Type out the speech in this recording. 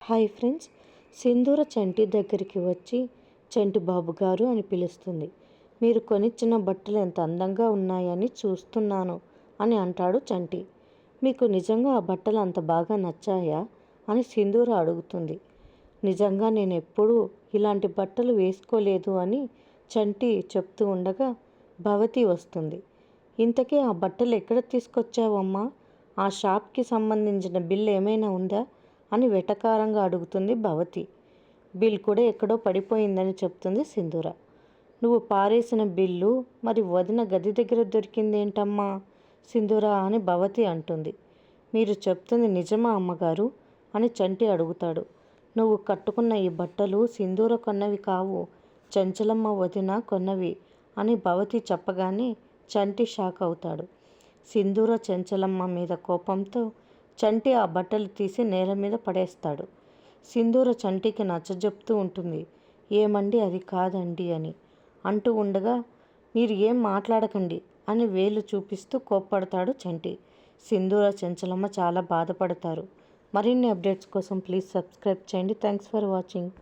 Hi friends, సింధూర చంటి దగ్గరికి వచ్చి చంటి బాబు గారు అని పిలుస్తుంది. మీరు కొనిచ్చిన బట్టలు ఎంత అందంగా ఉన్నాయని చూస్తున్నాను అని అంటాడు చంటి. మీకు నిజంగా ఆ బట్టలు అంత బాగా నచ్చాయా అని సింధూర అడుగుతుంది. నిజంగా నేను ఎప్పుడూ ఇలాంటి బట్టలు వేసుకోలేదు అని చంటి చెప్తూ ఉండగా భవతి వస్తుంది. ఇంతకీ ఆ బట్టలు ఎక్కడ తీసుకొచ్చావమ్మా? ఆ షాప్కి సంబంధించిన బిల్ ఏమైనా ఉందా అని వెటకారంగా అడుగుతుంది భవతి. బిల్ కూడా ఎక్కడో పడిపోయిందని చెప్తుంది సింధూర. నువ్వు పారేసిన బిల్లు మరి వదిన గది దగ్గర దొరికిందేంటమ్మా సింధూర అని భవతి అంటుంది. మీరు చెప్తుంది నిజమా అమ్మగారు అని చంటి అడుగుతాడు. నువ్వు కట్టుకున్న ఈ బట్టలు సింధూర కొన్నవి కావు, చంచలమ్మ వదిన కొన్నవి అని భవతి చెప్పగానే చంటి షాక్ అవుతాడు. సింధూర చంచలమ్మ మీద కోపంతో చంటి ఆ బట్టలు తీసి నేల మీద పడేస్తాడు. సింధూర చంటికి నచ్చజెప్తూ ఉంటుంది. ఏమండి అది కాదండి అని అంటూ ఉండగా మీరు ఏం మాట్లాడకండి అని వేలు చూపిస్తూ కోప్పడతాడు చంటి. సింధూర చంచలమ్మ చాలా బాధపడతారు. మరిన్ని అప్డేట్స్ కోసం ప్లీజ్ సబ్స్క్రైబ్ చేయండి. Thanks for watching.